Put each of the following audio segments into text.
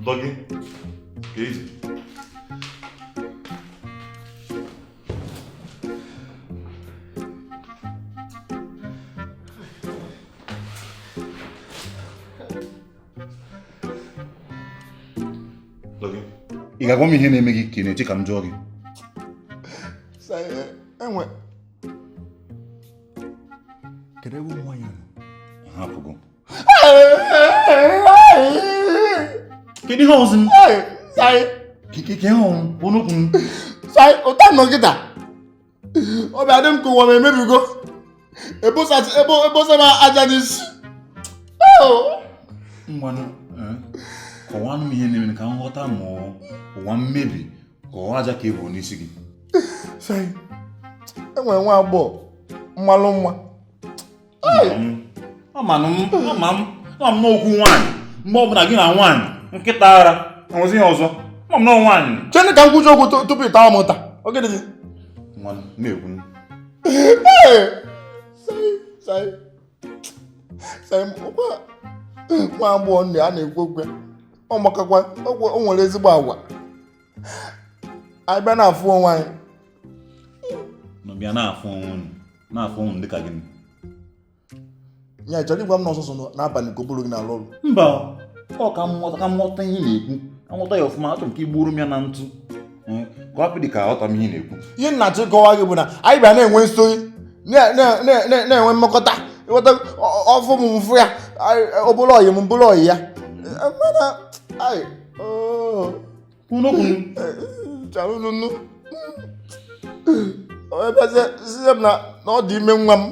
Doggy, easy. Doggy, ị ga-agwa m ihe na-eme gị ka ị na-eche ka m jụọ gị? Enwe. Kedu ebe nwa ya nọ? Hapụgo. Kedu ihe ọzọ m? Kike ọnwụ, onukwu m. Ụta nọ kịta. Ọ bịa dị m ka ụwa m emebigo. Ebosa m aja n'isi. Ngwanụ, kọwanụ m ihe na-eme ka m ghọta ma ụwa mmebi ka ọ aja ka ebu n'isi gị. Enwere nwa agbọghọ mmalụ nwa. Ama m n'okwu nwaanyị mgbe ọbụla gị na nwaanyị nkịta ara ọzi ihe ọzọ ma m nọ nwaanyị Chene ka m kwuchi okwu tupu ị taa m ụta. Ogedị nwanụ na-ekwu nwa agbọghọ ndị a na-ekwu okwu ya ọ makakwa o nwere ezigbo agwa anyị bịa na-afụ onwe anyị bịa na-afụ onwe dịka gịnị ya chọrọ ịgwa m n'ọsọsọ n'abalị ka o bụrụ gị n'ala ọrụ mba ọ ka mmụta ihe na-ekwu amụta ya ọfụma achọrọ m ka igburu m ya na ntụ ka ọ dị ka aghọta m ihe na-ekwu ihe nnachi kọwa gị bụ na anyị bịa na-enwe nsori na-enwe mmekọta ịghọta ọfụ m mfụ ya obere ọyị m mbụrụ ọyị ya mana charụnụnụ ebezie size m na ọ dị ime nwa m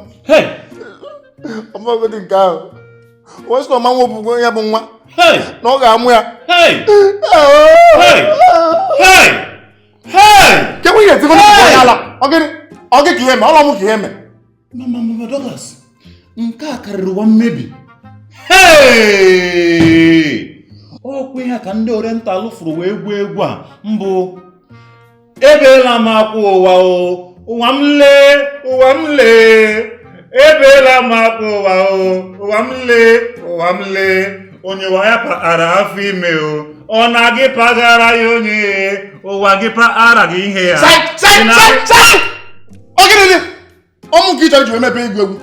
ọmọgodi nke ahụ wesị na ọma nwepụgo ya bụ nwa na ọ ga-amụ ya kekwe ihe etigoro onye ala ọgị ka ihe me ọlọmụ ka ihe me Mama Douglas nke a karịrị ụwa mmebi ọkwa ihe ka ndị oriental fụrụ wee gbuo egwu a mbụ ebeela m akwa ụwa m lee ebeela m akwa ụwa m lee onye ụwa ya kpara afọ ime ọ na gị pagara ya onye ụwa gị para gị ihe ya ọgịnị ọmụ ka ị chọrọ iji emepe egwu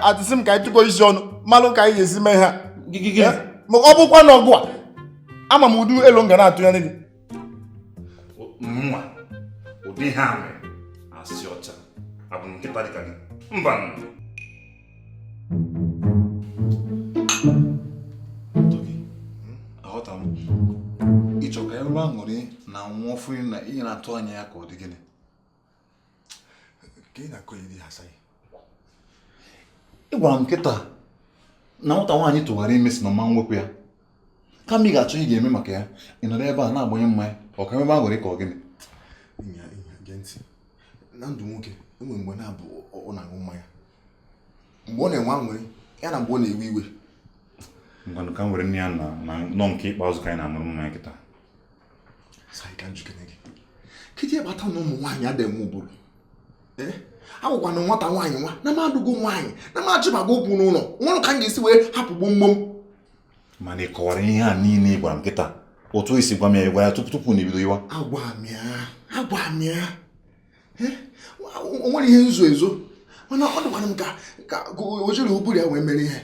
atịsị m ka anyị tụkọ isi ọnụ malụ ka anyị ga-esi mee ha ma ọ bụkwa na ọgụ a ama m ụdị elu m ga na-atụnyere gị nwa ụdị ha mere asị ọcha abụ nkịta dịka gị mba aghọta m ịchọ ka ebe aṅụrị na nwa ọfụrụ na ihe na-atụ anya ya ka ọ dị gịnị ka ị na-akọ iri asa ya ị gwara m nkịta na nwata nwaanyị tụghara ime si na ọma nwepụ ya kama ị ga-achọ ị ga-eme maka ya ị nọrọ ebe a na-agbanye mmanya ọ ka ebe aṅụrị ka ọ gịnị gee ntị na ndụ nwoke enwe mgbe na-abụ ọ na-aṅụ mmanya mgbe ọ na-enwe aṅụrị ya na mgbe ọ na-ewe iwe ngwanụ ka m were nne ya na nọ nke ikpeazụ ka anyị na-aṅụrụ mmanya kịta ka njikere gị kedu ebe ata na ụmụ nwaanyị adịghị enwe ụbụrụ agwụkwana nwata nwaanyị nwa na madụgo nwaanyị na machibago okwu n'ụlọ nwụrụ ka m ga-esi wee hapụgbo mmom mana ị kọwara ihe a niile ị gwara m kịta otu isi gwa m ya gwa ya tupu na ibido iwa agwa m ya o nwere ihe nzo ezo mana ọ dịkwana m ka o jiri ụbụrụ ya wee mere ihe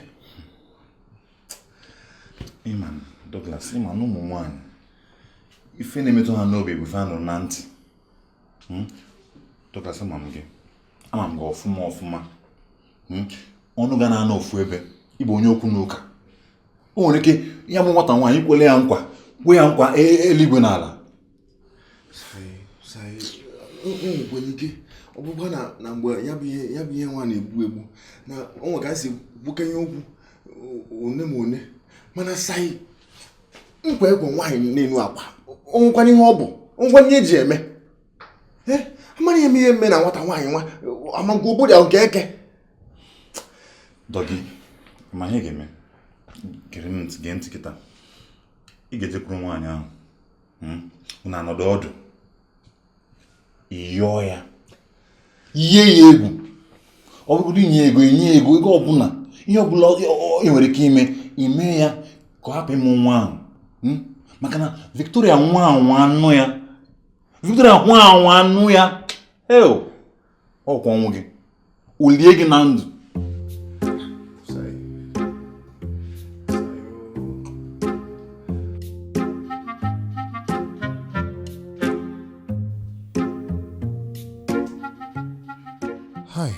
ịma Douglas ịma na ụmụ nwaanyị ife na-emetụ ha n'obi bụ ife anụrụ na ntị Douglas ama m gị ọfụma ọnụ ga na-anọ ofu ebe ịbụ onye okwu n'ụka o nwere ike ya bụ nwata nwaanyị kwele ya nkwa kwe ya nkwa eluigwe n'ala nwere ike ọ bụkwa na mgbe ya bụ ihe nwa na-egbu na o nwere ka si gbukenye okwu one ma one mana saị nkwa egwu nwaanyị n'elu akwa onwekwana ihe ọ bụ onwekwana ihe eji eme amara eme ihe mme na nwata nwaanyị nwa amagwo obodo ahụ nke eke Dọgị ma ihe ga-eme gee ntị kịta ị ga-ejekwuru nwaanyị ahụ unu anọdụ ọdụ yọọ ya ihe ya egwu ọ bụrụ inye ego ọbụla ihe ọbụla ị nwere ike ime ya ka ọ hapụ ịmụ nwa ahụ maka na Victoria nwa anụ ya ọkwa ọnwụ gị olie gị na ndụ. Hai,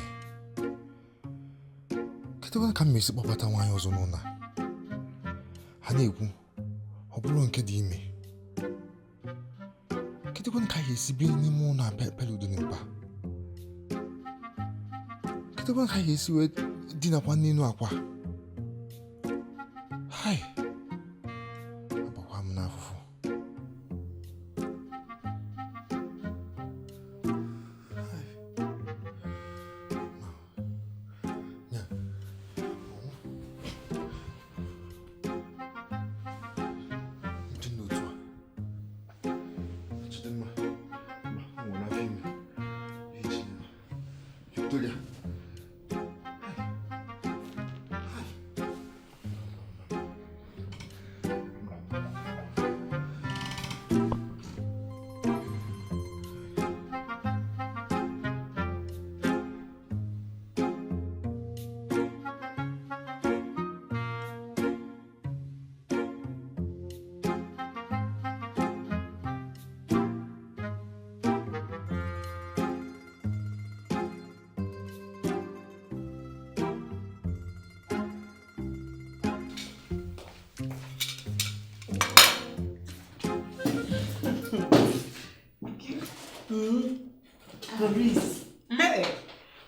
kedu ka m esi kpọbata nwaanyị ọzọ n'ụlọ ha na-ekwu ọ bụrụ nke dị ime? Kedu ka ya esi biri n'ime ụlọ apele udo n'mkpa? Kedu ka ya esi wee dinakwa n'elu akwa? Hai, agbakwa m n'afụfụ.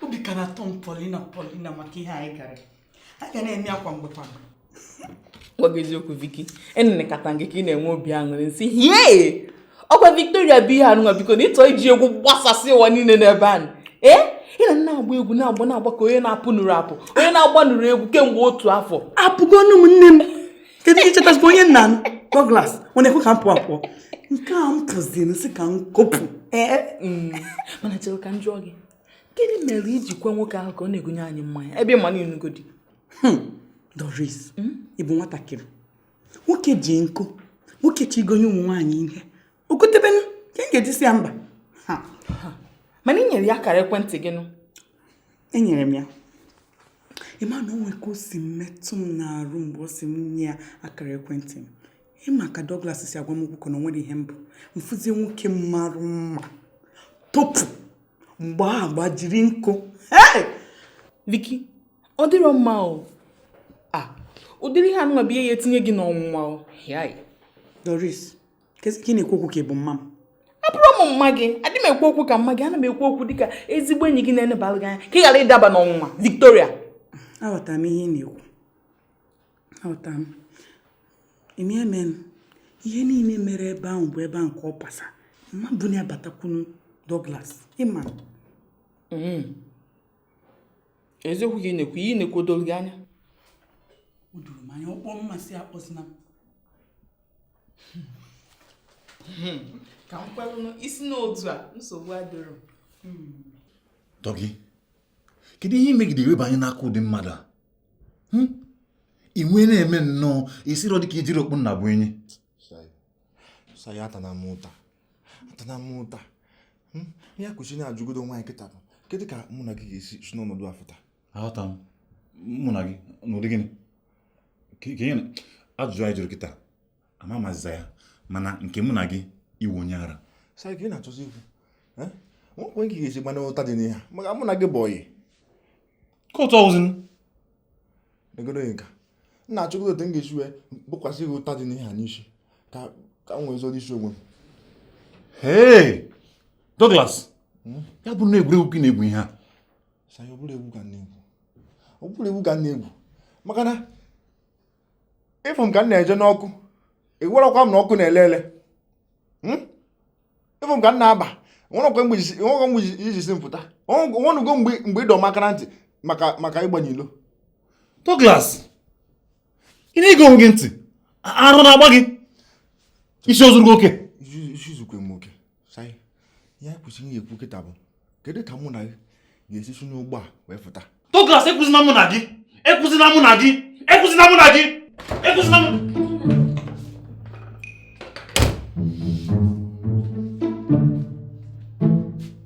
Obi ka na-atọ m Paulina maka ihe anyị gara. A ga na-eme akwa mgbe kwa. Gwa gị eziokwu Vicky, enenekata gị ka ị na-enwe obi aṅụrị nsị yee! Ọkwa Victoria bụ ihe anụnwa biko na ịtọ iji egwu gbasasị ụwa niile n'ebe ahụ. Ị na-agba egwu na-agba ka onye na-apụnụrụ apụ, onye na-agbanụrụ egwu kemgbe otu afọ. Apụgonu m nne m. Kedu ka ichetasịkwa onye nna m? Douglas, ọ na-ekwe ka m pụọ. Nke a m pụziri nsị ka m kopụ. Mana chere ka m jụọ gị. Gịnị mere iji kwe nwoke ahụ ka ọ na-egonye anyị mmanya ebe ịma niile godi? Doris, ị bụ nwatakịrị. Nwoke ji nkụ, nwoke chi igonye ụmụ nwaanyị ihe. Okotebenu, ka m ga-ejisi ya mba. Mana ị nyere ya akara ekwentị gị nụ? Enyere m ya. Ịma na o nwere ka o si metụ m n'arụ mgbe o si m nye ya akara ekwentị m. Ịma ka Douglas si agwa m okwu na o nwere ihe mbụ. Mfụzie nwoke mmarụ mma. Topu. Mgbe a gbajiri nkụ. Vicky, ọ dịrọ mma o. Ụdịrị ihe anụnwa bụ ihe ya etinye gị n'ọnwụnwa o. Doris, kezi ka ị na-ekwu okwu ka ị bụ mma m? Abụrụ m mma gị, adị m ekwu okwu ka mma gị, ana m ekwu okwu dịka ezigbo enyi gị na-enebara gị anya ka ị ghara ịdaba n'ọnwụnwa. Victoria, aghọtara m ihe ị na-ekwu. Aghọtara m. Ime emen, ihe niile mere ebe ahụ bụ ebe ahụ ka ọ pasa. Mma bụ na abatakwunu Douglas. Ịma. eziokwu gị na-ekwu ihe na-ekwodoro gị anya. O duru m anya ọkpọ mmasị akpọsina m. Ka m kwelụ isi n'otu a nsogbu adịrọ. Dọgị, kedu ihe imegide iweba anyị n'aka ụdị mmadụ a? Inwe na-eme nnọọ isiro dịka ijiri okpu nna bụ enyi. Sai atana m ụta. Ya kwụsị na-ajụgodo nwaanyị kịta bụ kedu ka mụ na gị ga-esi si n'ọnọdụ afụta? Aghọta m mụ na gị n'ụdị gịnị? Ajụjụ anyị jụrụ kịta ama maziza ya mana nke mụ na gị iwu onye ara. Sai ka ị na-achọzi ikwu nwekwe gị ga-esi gbana ụta dị n'ihe maka mụ na gị bụ ọyị ka otu ọwụzi negodo nka m na-achọgodo otu m ga-esi wee bụkwasị gị ụta dị n'ihe a n'isi ka m wee zọrọ isi onwe m. Hey Douglas, ya bụrụ na egwuregwu gị na-egwu ihe a. Sai ọ bụrụ egwu ka m na-egwu maka na ịfụ m ka m na-eje n'ọkụ egwerọkwa m na ọkụ na-ele ịfụ m ka m na-aba nwerọkwa mgbe iji si m pụta nwenugo mgbe ịdọ maka na ntị maka ịgbanye ilo. Douglas, ị na-ege onwe gị ntị arụ na-agba gị isi ozuru gị oke. Isi zukwe m oke. Sai Ya kwesịrị ekwu kịta bụ kedu ka mụ na gị ga-esi si n'ụgbọ a wee fụta? Douglas, ekwuzina mụ na gị. Ekwuzina mụ na gị. Ekwuzina mụ na gị. Ekwuzina mụ.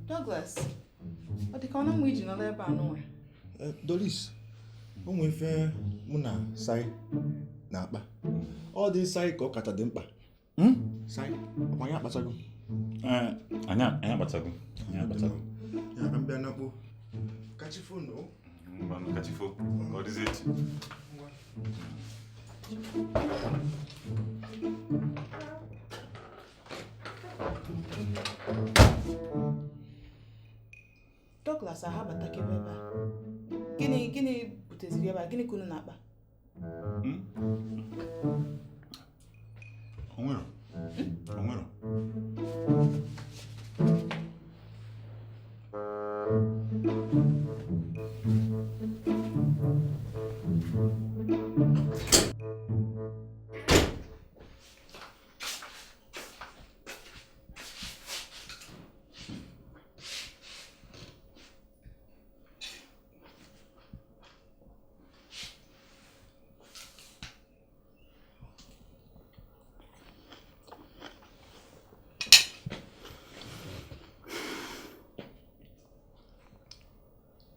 Douglas, ọ dị ka ọ na mma iji nọrọ ebe a n'ụwa. Doris, o nwee ife mụ na Sai na-akpa. Ọ dị Sai ka ọ kacha dị mkpa. Sai, anyị akpachago. Anyị akpachago. Ya ka m bịa n'akpụ. Kachifo no. Mbanụ kachifo. Ka ọ dịzi echi. Douglas ahabata kebe ebe a. Gịnị buteziri ebe a? Gịnị kunu na-akpa? Onwero.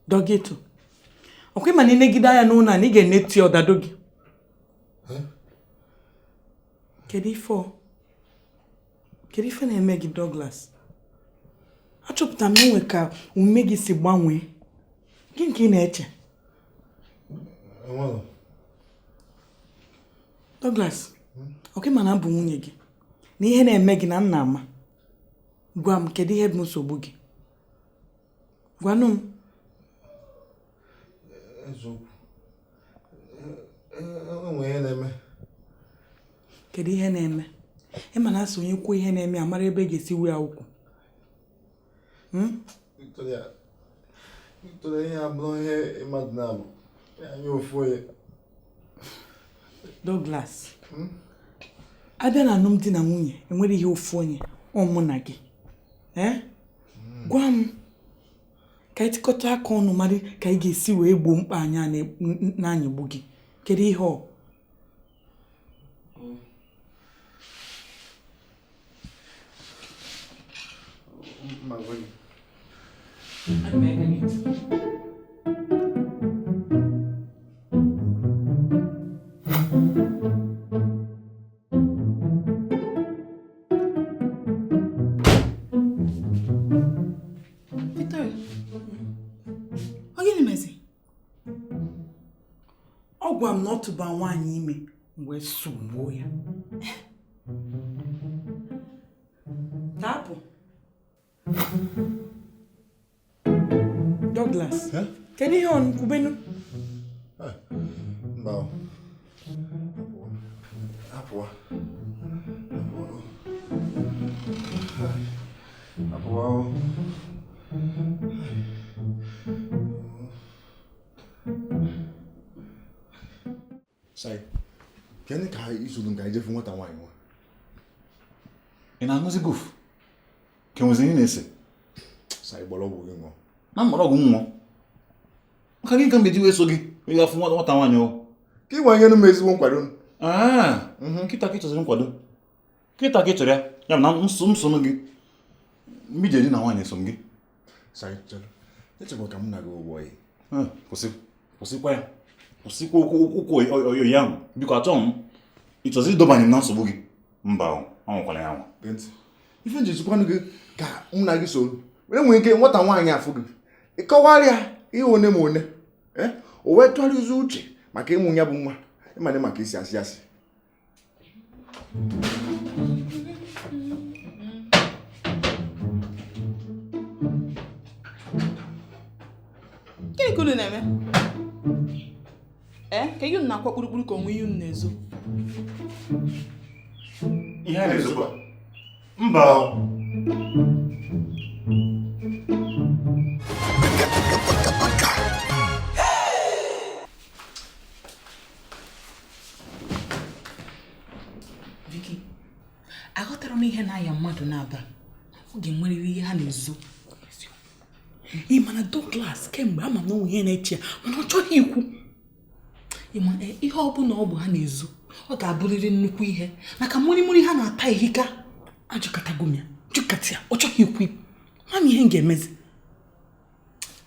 Dọgịtụ, ọkwa ịma na ịnegide anya n'ụlọ a na ị ga-eneti ọdado gị. Kedu ife na-eme gị Douglas? Achọpụtara m enwe ka ume gị si gbanwee. Gị nke ị na-eche? Douglas, ọkwa ịma na abụ nwunye gị na ihe na-eme gị na nna ama. Gwa m kedu ihe bụ nsogbu gị? Gwanụ m. Kedu ihe na-eme? Ịma na asị onye kwuo ihe na-eme amara ebe ga-esi wee akwụkwọ. Victoria ihe abụrụ ihe mmadụ na-abụ anya ofu onye. Douglas, abịa na alụmdi na nwunye enwere ihe ofu onye ọ mụ na gị. Gwa m ka anyị tikọta aka ọnụ mara ka anyị ga-esi wee gboo mkpa anya na-anyịgbu gị. Kedu ihe ọ? Ọ gwa m na ọ tụba nwaanyị ime wee sụgbuo ya. Tapụ. Douglas, kedu ihe ọ nkwubenu? Mba. Apụwa. Sai, gịnị ka isolu ka ijefu nwata nwaanyị nwa? Ị na-aṅụzi gofu? Ka nwezi ihe na-ese? Sai, gbara ọgwụ gị ṅụọ. Na mgbara ọgwụ nwụọ. Maka gị ka mbeji wee so gị wee gafụ nwata nwaanyị ọ. Ka ị nwanyere m ezigbo nkwado. Kịta ka ị chọziri nkwado. Kịta ka ị chọrọ ya bụ na mso gị. Mbije dị na nwaanyị eso m gị. Sai, chere. Echekwa ka m na gị ụgwọ ya. Kwụsịkwa ya. Kwụsịkwa okwu oyi ahụ. Biko achọghị m ịchọzi idobanye m na nsogbu gị. Mba ọ nwekwara ya nwa. Ife njizikwanụ gị ka m na gị soro. Were nwee ike nwata nwaanyị afụ gị. Ịkọwarị ya ihe one ma one. O wee tụgharịzi uche maka ịmụ ya bụ nwa. Ịmana maka isi asị asị. Gịnị ka unu na-eme? Ka ihe unu na-akwa kpurukpuru ka onwe ihe unu na-ezo? Ihe a na-ezokwa? Mba. Vicky, aghọtara m ihe na-aya mmadụ na-aba. ọ ga-enwerịrị ihe ha na-ezo. Ị mana Douglas kemgbe ama na onwe ihe na-eche ya mana ọ chọghị ikwu. Ịma ihe ọ bụla ọ bụ ha na-ezo ọ ga-abụrịrị nnukwu ihe maka mmiri ha na-ata ehika ajụkatago m ya jụkata ya ọ chọghị ikwu. Mami ihe m ga-emezi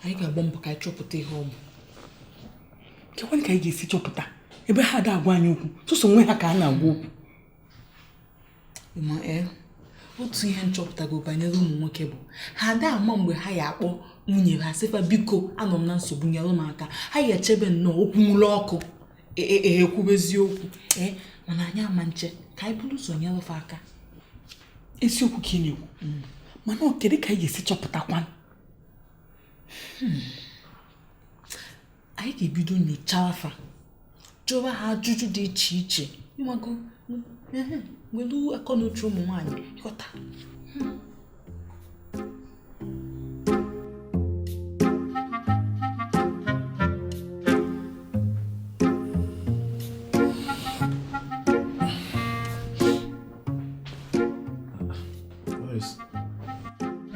anyị ga-agba mbọ ka anyị chọpụta ihe ọ bụ. Kekwanị ka anyị ga-esi chọpụta ebe ha ada agwa anyị okwu sọsọ nwe ha ka a na-agwa okwu. Ịma otu ihe nchọpụtago banyere ụmụ nwoke bụ ha ada ama mgbe ha ya akpọ nwunye ha sịfa biko anọ m na nsogbu nyere m aka. Ha ya echebe nnọọ okwu nwụrụ ọkụ ekwubezi okwu mana anyị ama nche ka anyị bụrụ ụzọ nyere fa aka. Eziokwu ka ị na-ekwu mana ọ kedu ka anyị ga-esi chọpụtakwa? Anyị ga-ebido nyocha afa jụwa ha ajụjụ dị iche iche ịmago nwere akọ na uche ụmụ nwaanyị ịghọta.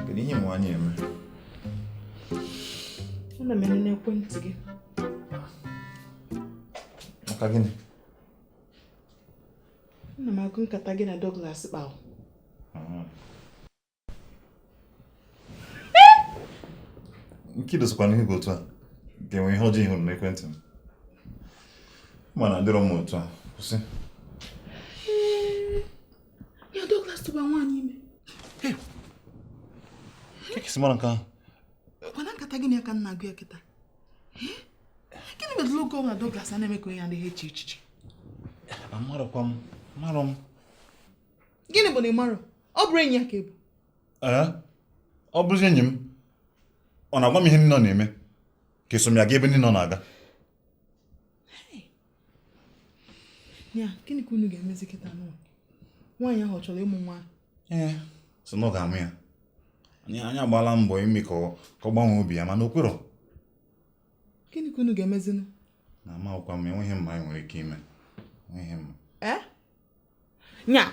Kedu ihe nwaanyị eme? Ana m enene ekwentị gị. Maka gịnị? Ana m agụ nkata gị na Douglas kpao. Nke dozikwana ihe otu a ga-enwe ihe ọjọọ ịhụrụ n'ekwentị m. Mana adịrọ m otu a kwụsị. Ya Douglas tụba nwaanyị ime. Kekisi mara nke ahụ. Kwana nkata gị na ya ka nna agụ ya kịta. Gịnị bedụlụ oge ọbụla Douglas a na-eme ka onye adịghị eche echiche? Amarọkwa m, marọ m. Gịnị bụ na ị marọ? Ọ bụrụ enyi ya ka ị bụ. Ọ bụrụzi enyi m, ọ na-agwa m ihe ndị nọ na-eme ka eso m ya ga ebe ndị nọ na-aga. Ya, gịnị ka unu ga-emezi kịta n'ụwa? Nwaanyị ahụ ọ chọrọ ịmụ nwa? So na ọ ga-amụ ya. Anyị agbaala mbọ ime ka ọ gbanwee obi ya mana o kwerọ. Gịnị ka unu ga-emezinụ? Na amaghịkwa m enweghị mma anyị nwere ike ime. Enweghị mma. Nya,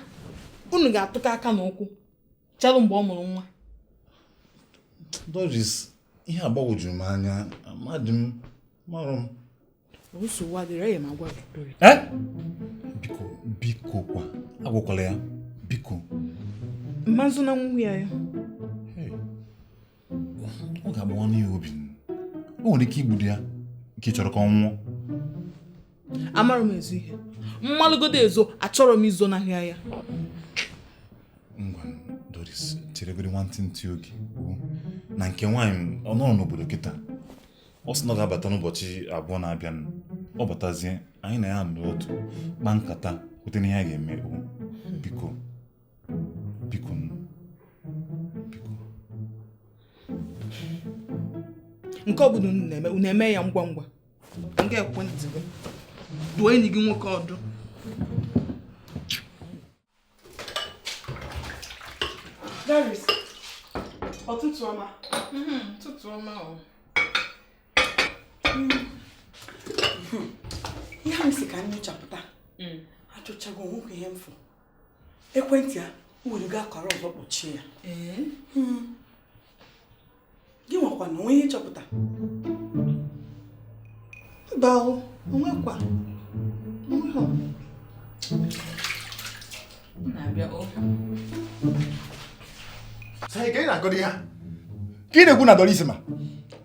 unu ga-atụkọ aka n'ụkwụ chelụ mgbe ọ mụrụ nwa. Doris, ihe agbagwojuru m anya, amadị m, marụ m. Nsogbu adịrị ya ma gwa Victoria. Biko kwa, agwakwala ya, biko. Mmazụ na nwunye ya. Ọ ga-agbawa n'ihe obi. O nwere ike igbudu ya nke chọrọ ka ọ nwụọ. Amarụ m ezu ihe. Mmalụgodo ezo achọrọ m izo n'ahịa ya. Ngwa Doris, cheregodi nwantịntị oge na nke nwaanyị ọ nọrọ n'obodo kịta. Ọ sị na ọ ga-abata n'ụbọchị abụọ na-abịa. Ọ batazie anyị na ya nọ otu kpa nkata kwute n'ihe a ga-eme. Biko biko biko. Nke ọ bụla unu na-eme ya ngwa ngwa. Nke ekwentị gị duo enyi gị nwoke ọdụ. Doris, ọtụtụ ọma. Ụtụtụ ọma o. Ihe a si ka m nyochapụta. Achọchago nwoke ihe mfu. Ekwentị ya were gaa akọrọ ọzọ kpọchie ya. Gị nwakwa na onwe ihe chọpụta. Mba o, onwekwa. Na-abịa o. Sai ka ị na-agọrọ ya. Ka ị na-ekwu na Doris ma?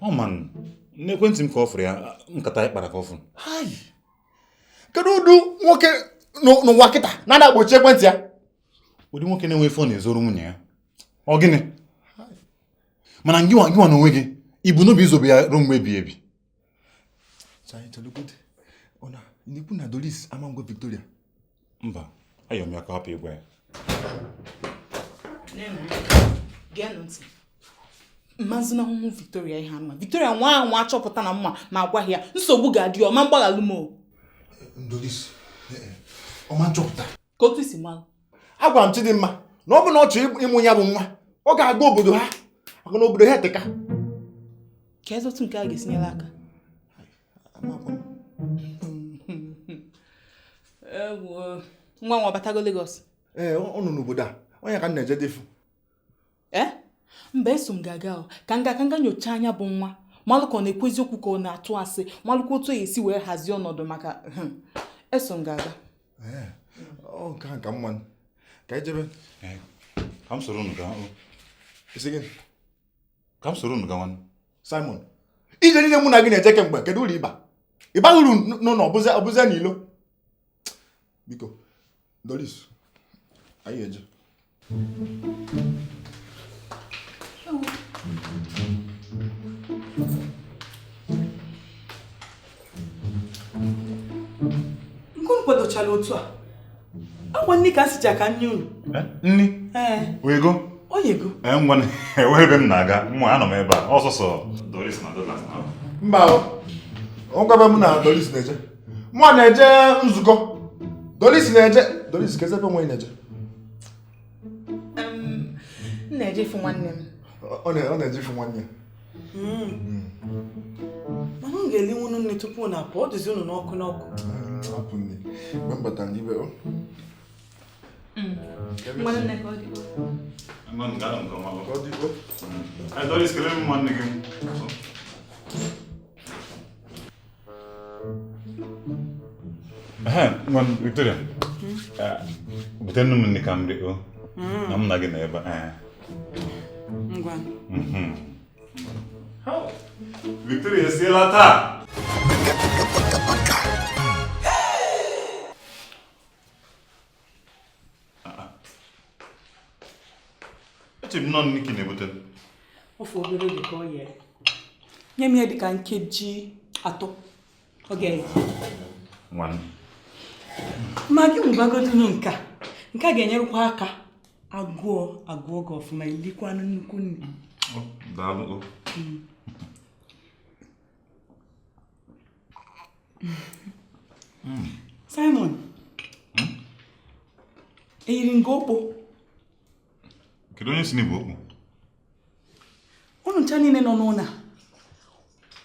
Ọ man, n'ekwentị m ka ọ fụrụ ya, nkata anyị kpara ka ọ fụrụ. Kedu ụdị nwoke n'ụwa kịta na-ada agbochi ekwentị ya? Ụdị nwoke na-enwe fon ezoro nwunye ya. Ọ gịnị? Mana gịnwa n'onwe gị, ibu n'obi izobe ya ruo mgbe ebighị ebi. Ọ na-ekwu na Doris ama ngwa Victoria. Mba, ayọ m ya ka hapụ ịgwa ya. Geenụ ntị. Mmazụ na nwunye Victoria ihe ama. Victoria nwa achọpụta na mma ma agwaghị ya nsogbu ga-adị ọma mgbaghalụ m. Doris, ọma nchọpụta. Ka otu si malụ. Agwa m Chidimma na ọ bụ na ọ chọrọ ịmụ ya bụ nwa, ọ ga-aga obodo ha. Maka na obodo ha eteka. Ka ezotu nke a ga-esinyere aka. Nwa batago Lagos. Ọ nọ n'obodo a. Onye ka m na-eje defu. Mba eso m gaga ka nga nyocha anya bụ nwa malụ ka ọ na-ekwezi okwu ka ọ na-atụ asị malụkwa otu ya esi wee hazie ọnọdụ maka eso m gaga ka mma ka ejebe ka m soro unu gaa isi gị ka m soro unu gaa Simon ije niile mụ na gị na-eje kemgbe kedu uru ịba uru n'ụlọ ọbụze n'ilo biko Doris anyị eje nkunu kwadochala otu a akwa nni ka asịcha ka nye unu nni wego oyego ngwa ebe m na-aga nwa anọ m ebe a ọsọsọ Doris na Douglas na mba ọgwabe m na Doris na-eje mụ na-eje nzukọ Doris kezebe nwe na-eje na-eje fụ nwanne m ọ na-eje fụ nwanne ya mana m ga-eli nwunu nne tupu na apụ ọ dịzi unu n'ọkụ hapụ nne mgbe m batara n'ibe Doris kelee m nwanne gị nwa Victoria bute nnu m nne ka m dị na m na gị na ebe ngwa Victoria esiela taa eche m nọ nniki na-ebute ofe obere oge ka ọ yere nye m ihe dịka nkeji 3 ọ ga-eyi nwanne ma gị mgbagodonu nke a ga-enyerụkwa aka agụọ gị ọfụma ilikwanụ nnukwu nne daalụ Simon eyiri nga okpo kedu onye si n'Igbo okpu unu ncha niile nọ n'ụlọ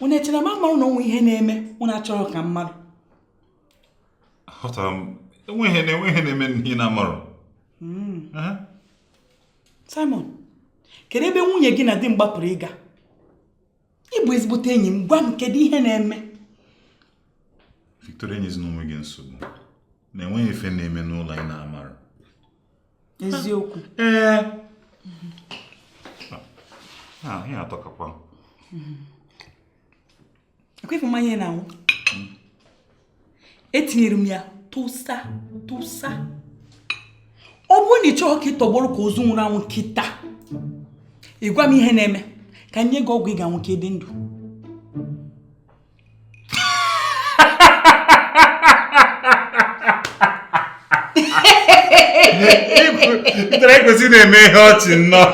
unu echere ma mmarụ na onwe ihe na-eme unu achọrọ ka mmadụ aghọtara m enwe ihe na-eme n'ihe na-amarụ Simon kedu ebe nwunye gị na di m gbapụrụ ịga ịbụ ezigbote enyi m gwa m kedu ihe na-eme Victoria enyezi n'onwe gị nsogbu na enweghị ife na-eme n'ụlọ anyị na-amarụ eziokwu ihe atọkakwa ekwefu mmanya na-anwụ etinyere m ya tụsa ọ bụrụ na ị chọọ ka ị tọgbọrọ ka ozu nwụrụ anwụ kịta ị gwa m ihe na-eme ka nye gị ọgwụ ị ga-anwụ ka ị dị ndụ Victoria ekwesị na-eme ihe ọchị nnọọ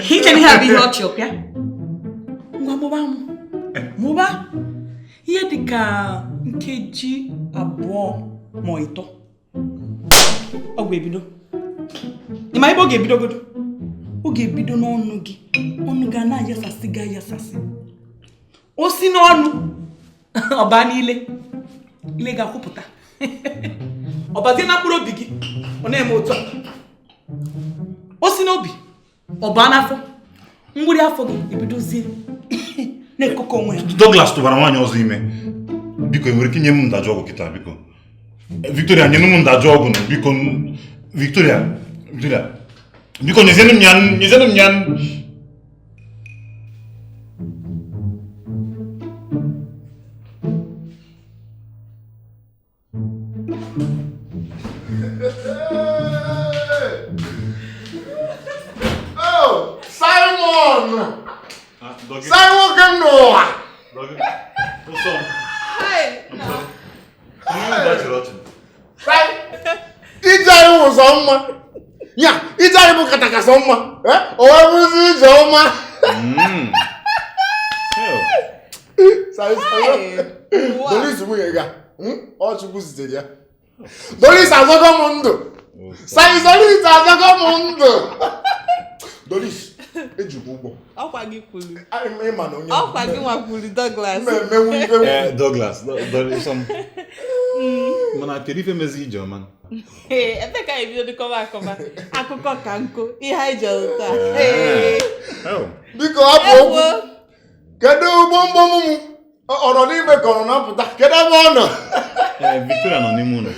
ichere ihe abụ ihe ọchị ọpịa ngwa mụba ihe dịka nkeji 2 ma 3 ọgwụ ebido ịma ebe ọ ga-ebidogodo ọ ga-ebido n'ọnụ gị ọnụ ga na-ayasasị gị ayasasị o si n'ọnụ ọba niile ile ga-akwụpụta ọbazie na mkpụrụ obi gị ọ na-eme otu a o si n'obi ọba n'afọ mgburi afọ gị ebidozie na-ekokọ onwe ya Douglas tụbara nwaanyị ọzọ ime biko enwere ike inye m ndajụ ọgwụ kịta biko Victoria nye m ndajụ ọgwụ na biko Victoria biko nyezienụ m ya Simon Ganoa ije anyị ụzọ mma ya ije anyị bụ katakasọ mma o wee bụzi ije ọma Doris nwunye ga ọchukwu zitere ya Doris azọgo m ndụ Doris azọgo m ndụ Doris ejikwa ụgbọ ọkwa gị kwuru ịma na onye ọkwa gị nwa kwuru Douglas mmemenwu ife Douglas Mana kedu ife mezi Ijeọma? Ebe ka ebido dịkọba akụkọ ka nkụ ihe anyị jere taa. Biko hapụ okwu. Kedu gbomgbom m? Ọ nọ n'ime ka ọ na-apụta? Kedu ebe ọ nọ? Victoria nọ n'ime ụlọ.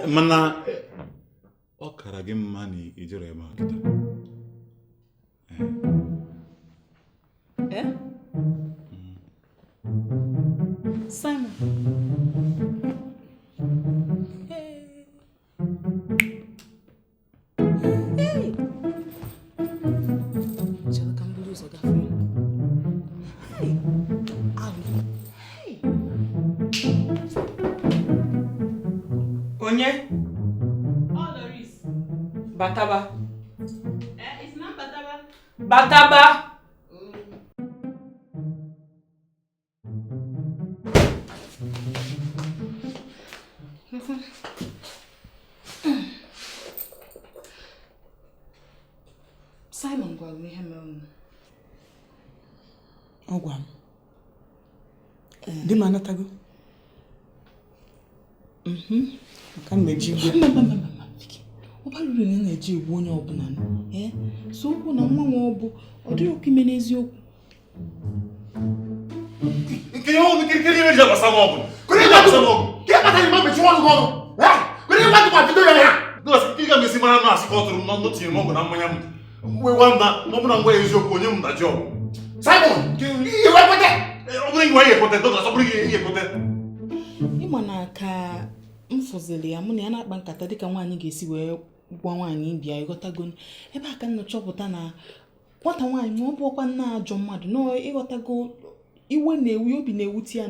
Mana ọ kara gị mma na ijere ebe a kịta. Simon. Onye? Loris. Bataba. It's not Bataba. Bataba. Simon gwara m ihe mere m. Ọ gwa m. Di m anatago? Maka m na-eji igwe. Ọ bara uru na na-eji igwe onye ọbụla. So okwu na nwa nwa ọ bụ ọ dịghị okwu ime n'eziokwu. Nke ihe ọbụ kiri eji agbasa m ọgụ. Kiri eji agbasa m ọgụ. Ke kpata ni mama chiwa ngọ. Kiri mmadụ kwa bido ya. Dolas kiri ga mesi mara na asị ka ọ tụrụ m n'otu m ọgụ na mmanya m. Wewa m na ọ bụ na ngwa eziokwu onye m daji ọgụ. Simon, iwe kwete. Ọ bụrụ ihe ekwete, Dolas ọ bụrụ ihe ekwete. Ịma na ka m fụzili ya mụ na ya na-akpa nkata dịka nwaanyị ga-esi wee gwa nwaanyị bịa ịghọtago ebe a ka m chọpụta na nwata nwaanyị ma ọ bụkwa nna ajọ mmadụ na ịghọtago iwe na-ewu obi na-ewute ya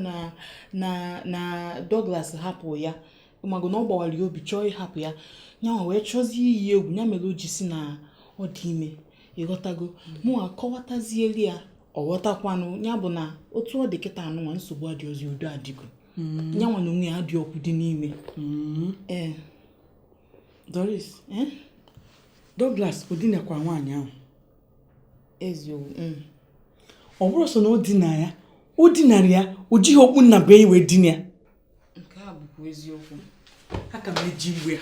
na Douglas hapụ ya mago na ọ gbawara ya obi chọọ ịhapụ ya nyanwa wee chọzie iyi egwu ya mere o ji si na ọ dị ime ịghọtago mụ akọwatazieli ya ọ ghọtakwanụ ya bụ na otu ọ dị kịta anụnwa nsogbu adịozi udo adịgo nyanwa na onwe ya adị ọkụ dị n'ime. Doris, Douglas odinakwa nwaanyị ahụ. Eziokwu. Ọ bụrụ so na o dina ya, o dinara ya, o jighị okpu nna be iwe dina ya. Nke a bụkwa eziokwu. Aka m eji igwe ya.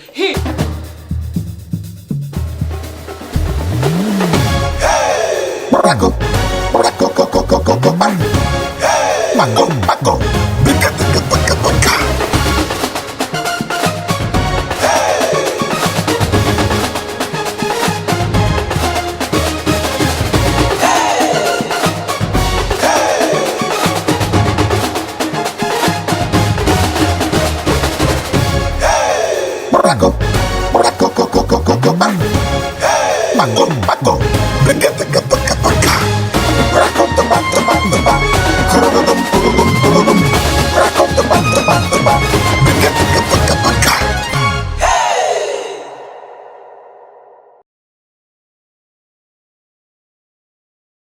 Paco,